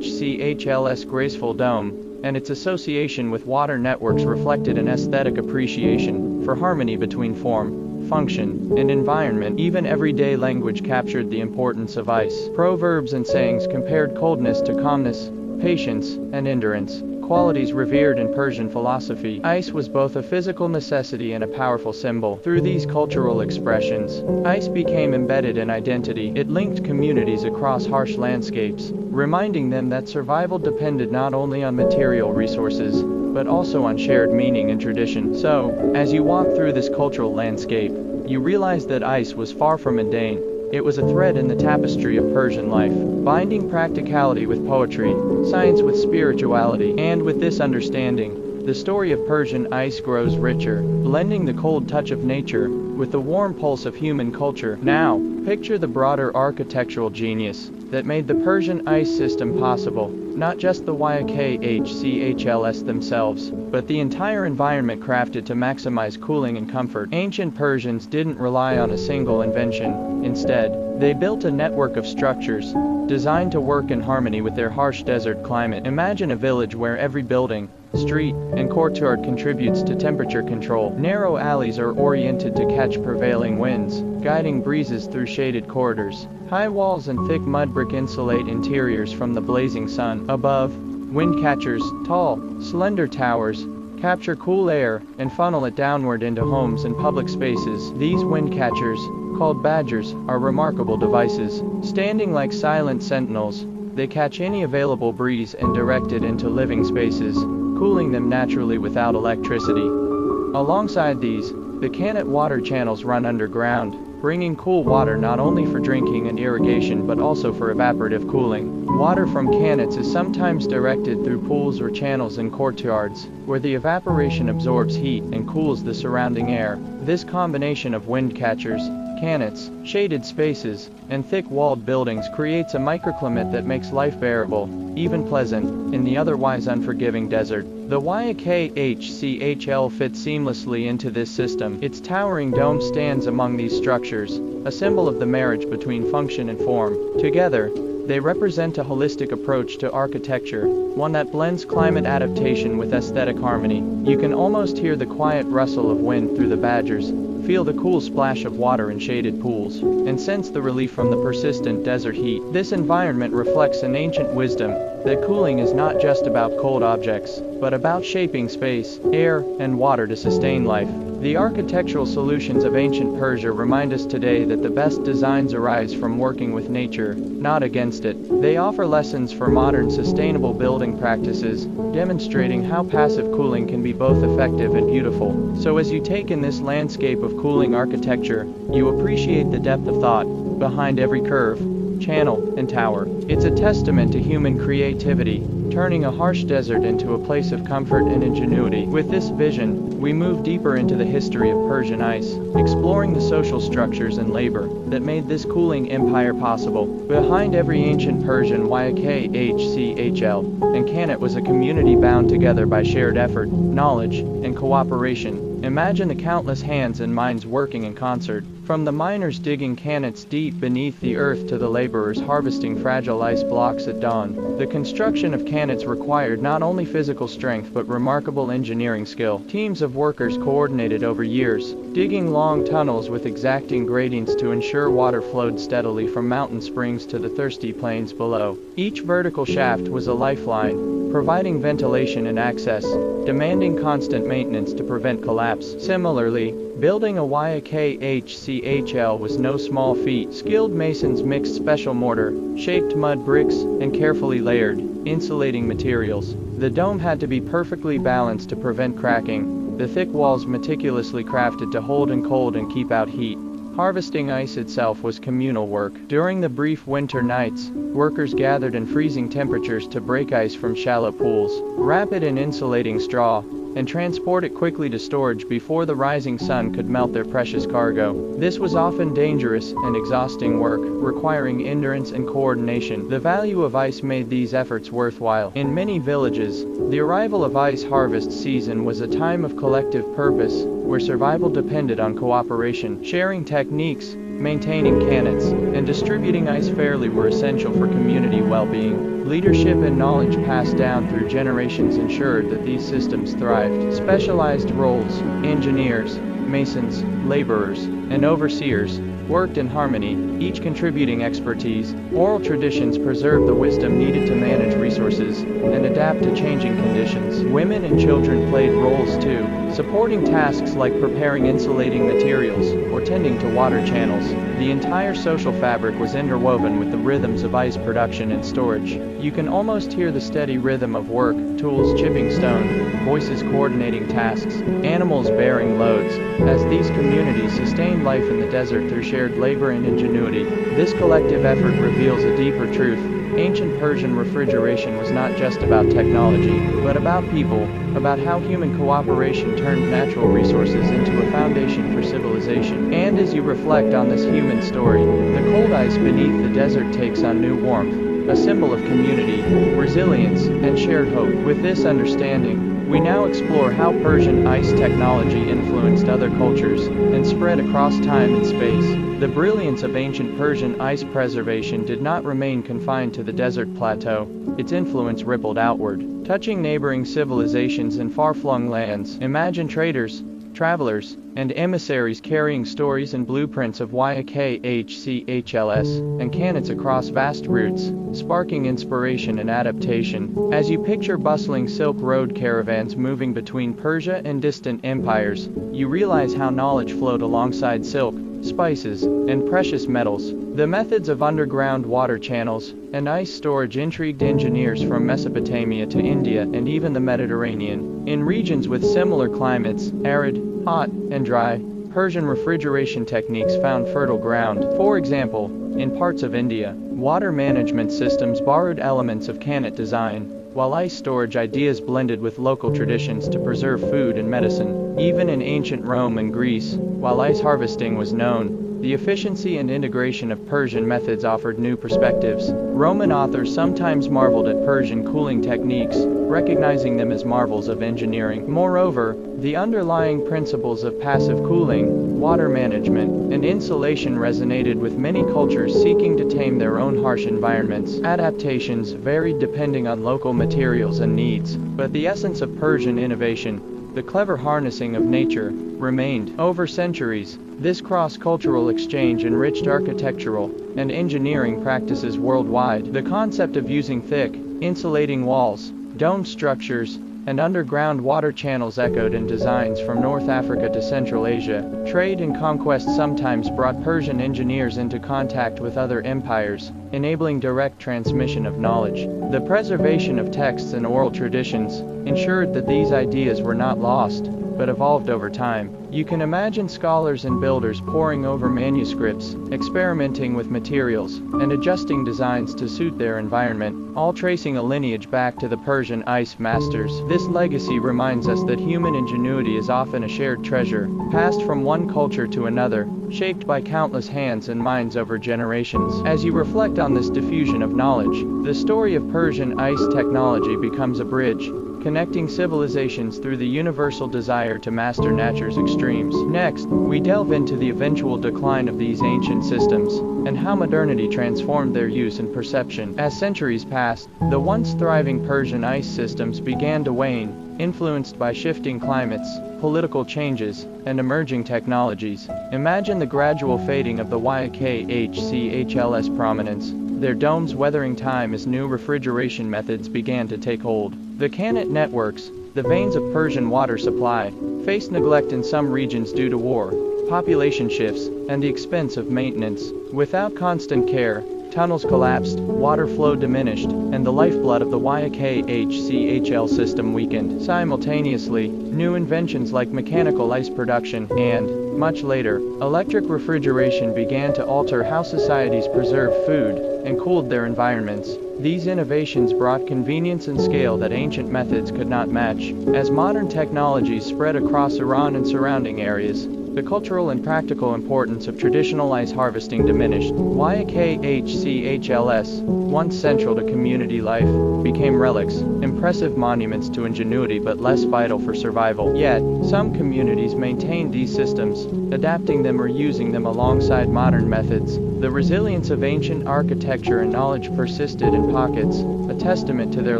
Yakhchal's graceful dome and its association with water networks reflected an aesthetic appreciation for harmony between form, function, and environment. Even everyday language captured the importance of ice. Proverbs and sayings compared coldness to calmness, patience, and endurance, qualities revered in Persian philosophy. Ice was both a physical necessity and a powerful symbol. Through these cultural expressions, ice became embedded in identity. It linked communities across harsh landscapes, reminding them that survival depended not only on material resources, but also on shared meaning and tradition. So, as you walk through this cultural landscape, you realize that ice was far from mundane. It was a thread in the tapestry of Persian life, binding practicality with poetry, science with spirituality, and with this understanding, the story of Persian ice grows richer, blending the cold touch of nature with the warm pulse of human culture. Now, picture the broader architectural genius that made the Persian ice system possible. Not just the Yakhchals themselves, but the entire environment crafted to maximize cooling and comfort. Ancient Persians didn't rely on a single invention. Instead, they built a network of structures designed to work in harmony with their harsh desert climate. Imagine a village where every building, street, and courtyard contributes to temperature control. Narrow alleys are oriented to catch prevailing winds, guiding breezes through shaded corridors. High walls and thick mud brick insulate interiors from the blazing sun. Above, wind catchers, tall, slender towers, capture cool air and funnel it downward into homes and public spaces. These wind catchers, called badgers, are remarkable devices. Standing like silent sentinels, they catch any available breeze and direct it into living spaces, cooling them naturally without electricity. Alongside these, the Kanat water channels run underground, bringing cool water not only for drinking and irrigation but also for evaporative cooling. Water from Kanats is sometimes directed through pools or channels in courtyards, where the evaporation absorbs heat and cools the surrounding air. This combination of wind catchers, Kanats, shaded spaces, and thick-walled buildings creates a microclimate that makes life bearable, even pleasant, in the otherwise unforgiving desert. The Yakhchal fits seamlessly into this system. Its towering dome stands among these structures, a symbol of the marriage between function and form. Together, they represent a holistic approach to architecture, one that blends climate adaptation with aesthetic harmony. You can almost hear the quiet rustle of wind through the badgers, feel the cool splash of water in shaded pools, and sense the relief from the persistent desert heat. This environment reflects an ancient wisdom that cooling is not just about cold objects, but about shaping space, air, and water to sustain life. The architectural solutions of ancient Persia remind us today that the best designs arise from working with nature, not against it. They offer lessons for modern sustainable building practices, demonstrating how passive cooling can be both effective and beautiful. So as you take in this landscape of cooling architecture, you appreciate the depth of thought behind every curve, channel, and tower. It's a testament to human creativity, turning a harsh desert into a place of comfort and ingenuity. With this vision, we move deeper into the history of Persian ice, exploring the social structures and labor that made this cooling empire possible. Behind every ancient Persian Yakhchal and Kanat was a community bound together by shared effort, knowledge, and cooperation. Imagine the countless hands and minds working in concert, from the miners digging Kanats deep beneath the earth to the laborers harvesting fragile ice blocks at dawn. The construction of Kanats required not only physical strength but remarkable engineering skill. Teams of workers coordinated over years, digging long tunnels with exacting gradients to ensure water flowed steadily from mountain springs to the thirsty plains below. Each vertical shaft was a lifeline, providing ventilation and access, demanding constant maintenance to prevent collapse. Similarly, building a Yakhchal was no small feat. Skilled masons mixed special mortar, shaped mud bricks, and carefully layered, insulating materials. The dome had to be perfectly balanced to prevent cracking, the thick walls meticulously crafted to hold in cold and keep out heat. Harvesting ice itself was communal work. During the brief winter nights, workers gathered in freezing temperatures to break ice from shallow pools, wrap it in insulating straw, and transport it quickly to storage before the rising sun could melt their precious cargo. This was often dangerous and exhausting work, requiring endurance and coordination. The value of ice made these efforts worthwhile. In many villages, the arrival of ice harvest season was a time of collective purpose, where survival depended on cooperation. Sharing techniques, maintaining Kanats, and distributing ice fairly were essential for community well-being. Leadership and knowledge passed down through generations ensured that these systems thrived. Specialized roles, engineers, masons, laborers, and overseers, worked in harmony, each contributing expertise. Oral traditions preserve the wisdom needed to manage resources and adapt to changing conditions. Women and children played roles too, supporting tasks like preparing insulating materials or tending to water channels. The entire social fabric was interwoven with the rhythms of ice production and storage. You can almost hear the steady rhythm of work, tools chipping stone, voices coordinating tasks, animals bearing loads. As these communities sustained life in the desert through shared labor and ingenuity, this collective effort reveals a deeper truth. Ancient Persian refrigeration was not just about technology, but about people, about how human cooperation turned natural resources into a foundation for civilization. And as you reflect on this human story, the cold ice beneath the desert takes on new warmth, a symbol of community, resilience, and shared hope. With this understanding, we now explore how Persian ice technology influenced other cultures and spread across time and space. The brilliance of ancient Persian ice preservation did not remain confined to the desert plateau. Its influence rippled outward, touching neighboring civilizations in far-flung lands. Imagine traders, travelers, and emissaries carrying stories and blueprints of Yakhchals and canads across vast routes, sparking inspiration and adaptation. As you picture bustling Silk Road caravans moving between Persia and distant empires, you realize how knowledge flowed alongside silk, spices, and precious metals. The methods of underground water channels and ice storage intrigued engineers from Mesopotamia to India and even the Mediterranean. In regions with similar climates, arid, hot, and dry, Persian refrigeration techniques found fertile ground. For example, in parts of India, water management systems borrowed elements of Kanat design, while ice storage ideas blended with local traditions to preserve food and medicine. Even in ancient Rome and Greece, while ice harvesting was known, the efficiency and integration of Persian methods offered new perspectives. Roman authors sometimes marveled at Persian cooling techniques, recognizing them as marvels of engineering. Moreover, the underlying principles of passive cooling, water management, and insulation resonated with many cultures seeking to tame their own harsh environments. Adaptations varied depending on local materials and needs, but the essence of Persian innovation, the clever harnessing of nature, remained. Over centuries, this cross-cultural exchange enriched architectural and engineering practices worldwide. The concept of using thick, insulating walls, domed structures, and underground water channels echoed in designs from North Africa to Central Asia. Trade and conquest sometimes brought Persian engineers into contact with other empires, enabling direct transmission of knowledge. The preservation of texts and oral traditions ensured that these ideas were not lost, but evolved over time. You can imagine scholars and builders poring over manuscripts, experimenting with materials, and adjusting designs to suit their environment, all tracing a lineage back to the Persian ice masters. This legacy reminds us that human ingenuity is often a shared treasure, passed from one culture to another, shaped by countless hands and minds over generations. As you reflect on this diffusion of knowledge, the story of Persian ice technology becomes a bridge, connecting civilizations through the universal desire to master nature's extremes. Next, we delve into the eventual decline of these ancient systems, and how modernity transformed their use and perception. As centuries passed, the once thriving Persian ice systems began to wane, influenced by shifting climates, political changes, and emerging technologies. Imagine the gradual fading of the Yakhchals' prominence, their domes weathering time as new refrigeration methods began to take hold. The Kanat networks, the veins of Persian water supply, faced neglect in some regions due to war, population shifts, and the expense of maintenance. Without constant care, tunnels collapsed, water flow diminished, and the lifeblood of the Yakhchal system weakened. Simultaneously, new inventions like mechanical ice production and, much later, electric refrigeration began to alter how societies preserved food and cooled their environments. These innovations brought convenience and scale that ancient methods could not match. As modern technologies spread across Iran and surrounding areas, the cultural and practical importance of traditional ice harvesting diminished. Yakhchals, once central to community life, became relics, impressive monuments to ingenuity but less vital for survival. Yet, some communities maintained these systems, adapting them or using them alongside modern methods. The resilience of ancient architecture and knowledge persisted in pockets, a testament to their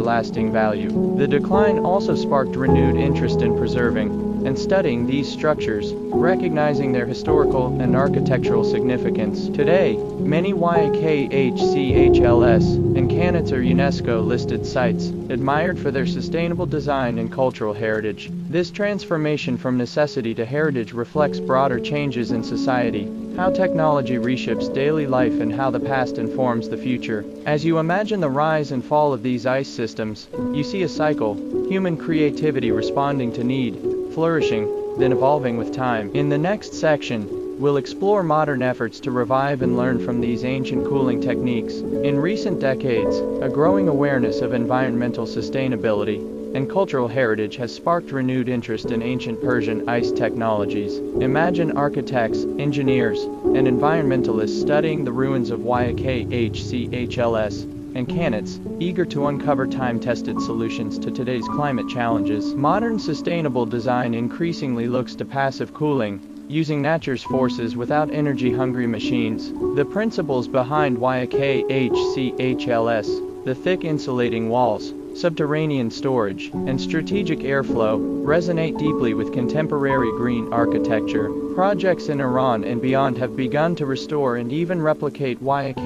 lasting value. The decline also sparked renewed interest in preserving and studying these structures, recognizing their historical and architectural significance. Today, many Yakhchals and Kanats are UNESCO-listed sites, admired for their sustainable design and cultural heritage. This transformation from necessity to heritage reflects broader changes in society, how technology reshapes daily life and how the past informs the future. As you imagine the rise and fall of these ice systems, you see a cycle: human creativity responding to need, flourishing, then evolving with time. In the next section, we'll explore modern efforts to revive and learn from these ancient cooling techniques. In recent decades, a growing awareness of environmental sustainability and cultural heritage has sparked renewed interest in ancient Persian ice technologies. Imagine architects, engineers, and environmentalists studying the ruins of Yakhchals and Kanats, eager to uncover time-tested solutions to today's climate challenges. Modern sustainable design increasingly looks to passive cooling, using nature's forces without energy-hungry machines. The principles behind Yakhchals, the thick insulating walls, subterranean storage, and strategic airflow, resonate deeply with contemporary green architecture. Projects in Iran and beyond have begun to restore and even replicate Yakhchals,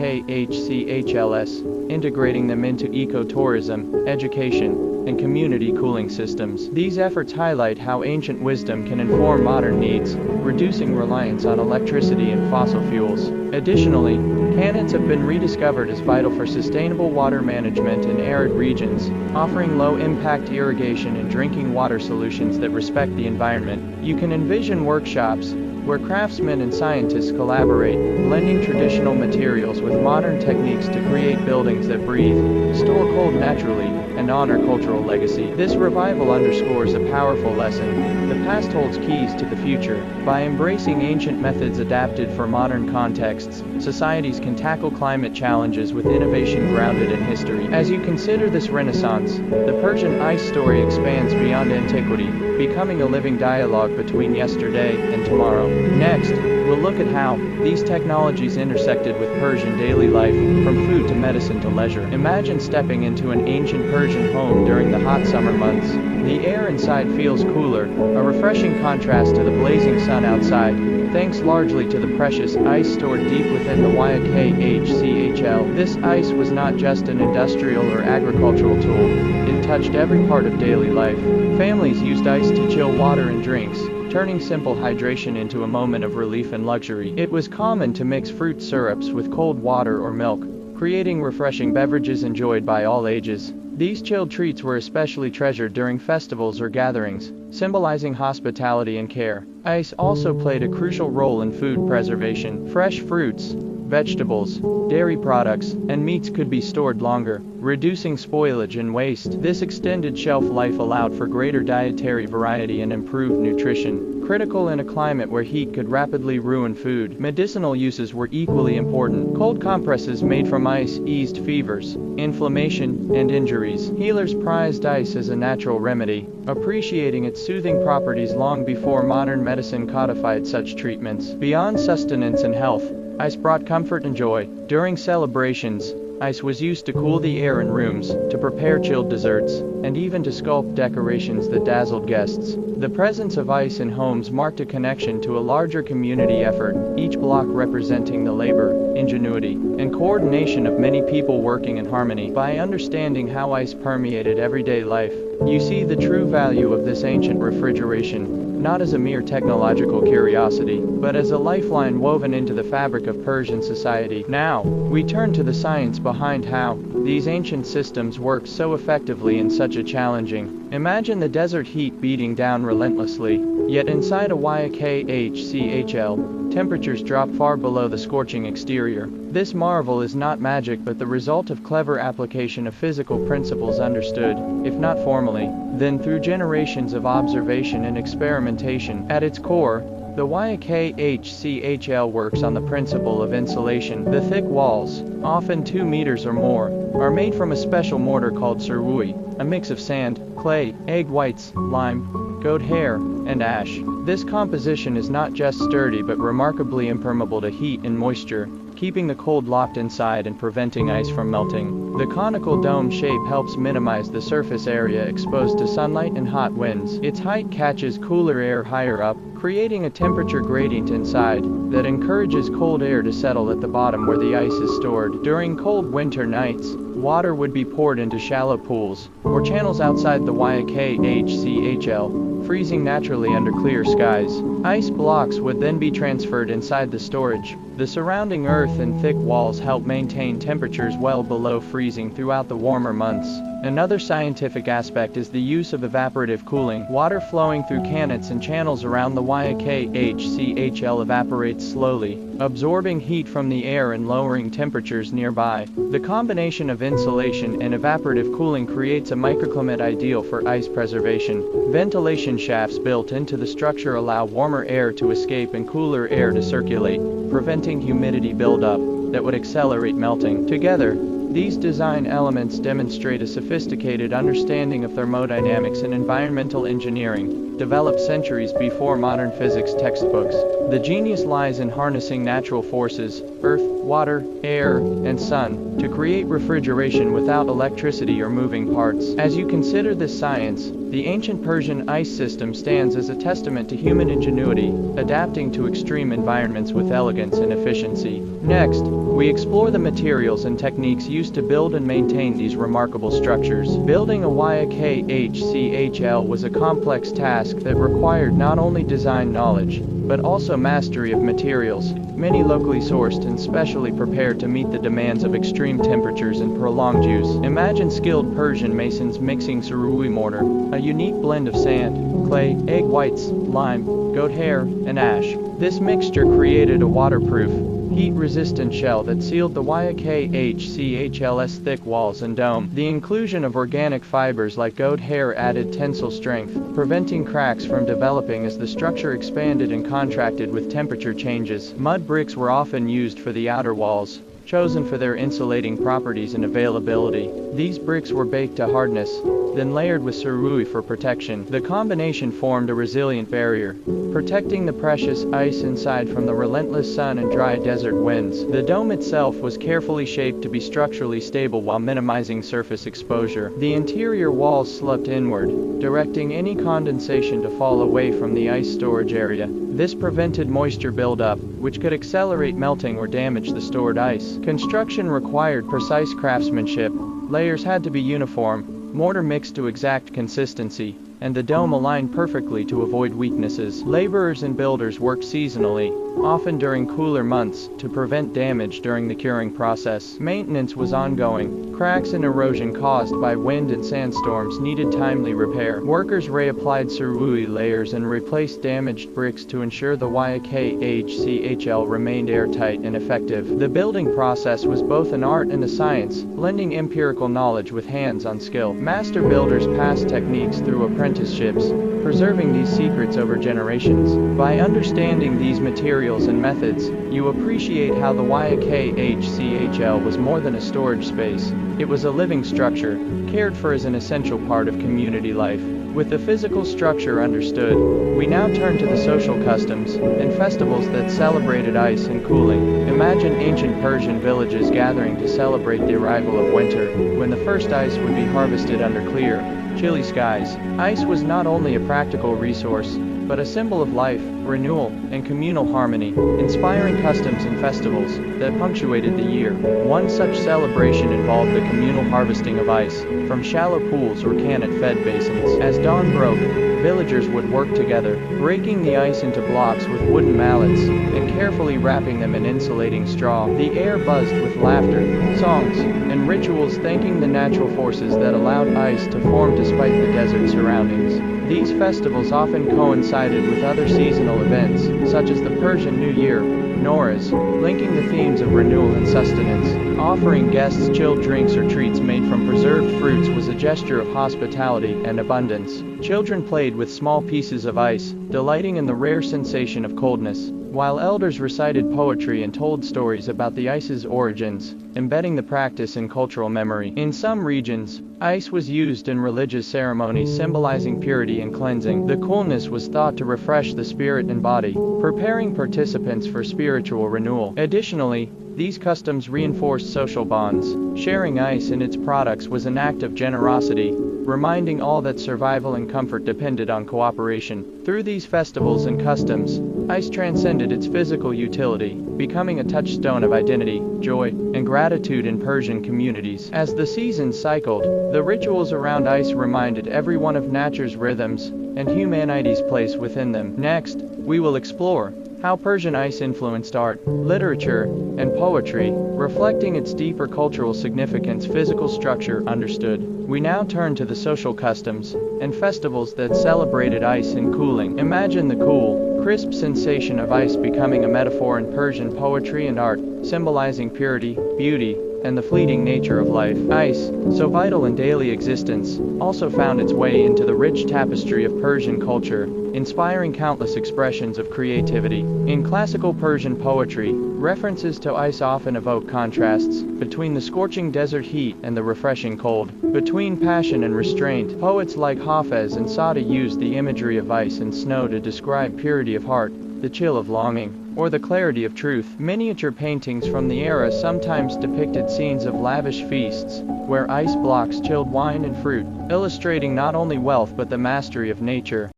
integrating them into ecotourism, education, and community cooling systems. These efforts highlight how ancient wisdom can inform modern needs, reducing reliance on electricity and fossil fuels. Additionally, Kanats have been rediscovered as vital for sustainable water management in arid regions, offering low-impact irrigation and drinking water solutions that respect the environment. You can envision workshops where craftsmen and scientists collaborate, blending traditional materials with modern techniques to create buildings that breathe, store cold naturally, and honor cultural legacy. This revival underscores a powerful lesson: the past holds keys to the future. By embracing ancient methods adapted for modern contexts, societies can tackle climate challenges with innovation grounded in history. As you consider this renaissance, the Persian ice story expands beyond antiquity, becoming a living dialogue between yesterday and tomorrow. Next, we'll look at how these technologies intersected with Persian daily life, from food to medicine to leisure. Imagine stepping into an ancient Persian home during the hot summer months. The air inside feels cooler, a refreshing contrast to the blazing sun outside, thanks largely to the precious ice stored deep within the Yakhchal. This ice was not just an industrial or agricultural tool, it touched every part of daily life. Families used ice to chill water and drinks, turning simple hydration into a moment of relief and luxury. It was common to mix fruit syrups with cold water or milk, creating refreshing beverages enjoyed by all ages. These chilled treats were especially treasured during festivals or gatherings, symbolizing hospitality and care. Ice also played a crucial role in food preservation. Fresh fruits, vegetables, dairy products, and meats could be stored longer, reducing spoilage and waste. This extended shelf life allowed for greater dietary variety and improved nutrition, critical in a climate where heat could rapidly ruin food. Medicinal uses were equally important. Cold compresses made from ice eased fevers, inflammation, and injuries. Healers prized ice as a natural remedy, appreciating its soothing properties long before modern medicine codified such treatments. Beyond sustenance and health, ice brought comfort and joy. During celebrations, ice was used to cool the air in rooms, to prepare chilled desserts, and even to sculpt decorations that dazzled guests. The presence of ice in homes marked a connection to a larger community effort, each block representing the labor, ingenuity, and coordination of many people working in harmony. By understanding how ice permeated everyday life, you see the true value of this ancient refrigeration, not as a mere technological curiosity, but as a lifeline woven into the fabric of Persian society. Now, we turn to the science behind how these ancient systems work so effectively in such a challenging. Imagine the desert heat beating down relentlessly, yet inside a Yakhchal, temperatures drop far below the scorching exterior. This marvel is not magic but the result of clever application of physical principles understood, if not formally, then through generations of observation and experimentation. At its core, the Yakhchal works on the principle of insulation. The thick walls, often 2 meters or more, are made from a special mortar called surui, a mix of sand, clay, egg whites, lime, goat hair, and ash. This composition is not just sturdy but remarkably impermeable to heat and moisture, keeping the cold locked inside and preventing ice from melting. The conical dome shape helps minimize the surface area exposed to sunlight and hot winds. Its height catches cooler air higher up, creating a temperature gradient inside that encourages cold air to settle at the bottom where the ice is stored. During cold winter nights, water would be poured into shallow pools or channels outside the Yakhchals, freezing naturally under clear skies. Ice blocks would then be transferred inside the storage. The surrounding earth and thick walls help maintain temperatures well below freezing throughout the warmer months. Another scientific aspect is the use of evaporative cooling. Water flowing through canons and channels around the Yakhchal evaporates slowly, absorbing heat from the air and lowering temperatures nearby. The combination of insulation and evaporative cooling creates a microclimate ideal for ice preservation. Ventilation shafts built into the structure allow warmer air to escape and cooler air to circulate, preventing humidity buildup that would accelerate melting. Together, these design elements demonstrate a sophisticated understanding of thermodynamics and environmental engineering, developed centuries before modern physics textbooks. The genius lies in harnessing natural forces, earth, water, air, and sun, to create refrigeration without electricity or moving parts. As you consider this science, the ancient Persian ice system stands as a testament to human ingenuity, adapting to extreme environments with elegance and efficiency. Next, we explore the materials and techniques used to build and maintain these remarkable structures. Building a Yakhchal was a complex task that required not only design knowledge, but also mastery of materials, many locally sourced and specially prepared to meet the demands of extreme temperatures and prolonged use. Imagine skilled Persian masons mixing surui mortar, a unique blend of sand, clay, egg whites, lime, goat hair, and ash. This mixture created a waterproof, heat-resistant shell that sealed the Yakhchal's thick walls and dome. The inclusion of organic fibers like goat hair added tensile strength, preventing cracks from developing as the structure expanded and contracted with temperature changes. Mud bricks were often used for the outer walls, chosen for their insulating properties and availability. These bricks were baked to hardness, then layered with surui for protection. The combination formed a resilient barrier, protecting the precious ice inside from the relentless sun and dry desert winds. The dome itself was carefully shaped to be structurally stable while minimizing surface exposure. The interior walls sloped inward, directing any condensation to fall away from the ice storage area. This prevented moisture buildup, which could accelerate melting or damage the stored ice. Construction required precise craftsmanship. Layers had to be uniform, mortar mixed to exact consistency, and the dome aligned perfectly to avoid weaknesses. Laborers and builders worked seasonally, often during cooler months, to prevent damage during the curing process. Maintenance was ongoing. Cracks and erosion caused by wind and sandstorms needed timely repair. Workers reapplied surui layers and replaced damaged bricks to ensure the Yakhchal remained airtight and effective. The building process was both an art and a science, blending empirical knowledge with hands-on skill. Master builders passed techniques through apprenticeships, preserving these secrets over generations. By understanding these materials and methods, you appreciate how the Yakhchal was more than a storage space. It was a living structure, cared for as an essential part of community life. With the physical structure understood, we now turn to the social customs and festivals that celebrated ice and cooling. Imagine ancient Persian villages gathering to celebrate the arrival of winter, when the first ice would be harvested under clear, chilly skies. Ice was not only a practical resource, but a symbol of life, renewal, and communal harmony, inspiring customs and festivals that punctuated the year. One such celebration involved the communal harvesting of ice from shallow pools or cannon-fed basins. As dawn broke, villagers would work together, breaking the ice into blocks with wooden mallets and carefully wrapping them in insulating straw. The air buzzed with laughter, songs, and rituals thanking the natural forces that allowed ice to form despite the desert surroundings. These festivals often coincided with other seasonal events, such as the Persian New Year, Nowruz, linking the themes of renewal and sustenance. Offering guests chilled drinks or treats made from preserved fruits was a gesture of hospitality and abundance. Children played with small pieces of ice, delighting in the rare sensation of coldness, while elders recited poetry and told stories about the ice's origins, embedding the practice in cultural memory. In some regions, ice was used in religious ceremonies symbolizing purity and cleansing. The coolness was thought to refresh the spirit and body, preparing participants for spiritual renewal. Additionally, these customs reinforced social bonds. Sharing ice and its products was an act of generosity, reminding all that survival and comfort depended on cooperation. Through these festivals and customs, ice transcended its physical utility, becoming a touchstone of identity, joy, and gratitude in Persian communities. As the seasons cycled, the rituals around ice reminded everyone of nature's rhythms and humanity's place within them. Next, we will explore how Persian ice influenced art, literature, and poetry, reflecting its deeper cultural significance. Physical structure understood. We now turn to the social customs and festivals that celebrated ice and cooling. Imagine the cool, crisp sensation of ice becoming a metaphor in Persian poetry and art, symbolizing purity, beauty, and the fleeting nature of life. Ice, so vital in daily existence, also found its way into the rich tapestry of Persian culture, inspiring countless expressions of creativity. In classical Persian poetry, references to ice often evoke contrasts between the scorching desert heat and the refreshing cold. Between passion and restraint, poets like Hafez and Sa'di used the imagery of ice and snow to describe purity of heart, the chill of longing, or the clarity of truth. Miniature paintings from the era sometimes depicted scenes of lavish feasts, where ice blocks chilled wine and fruit, illustrating not only wealth but the mastery of nature.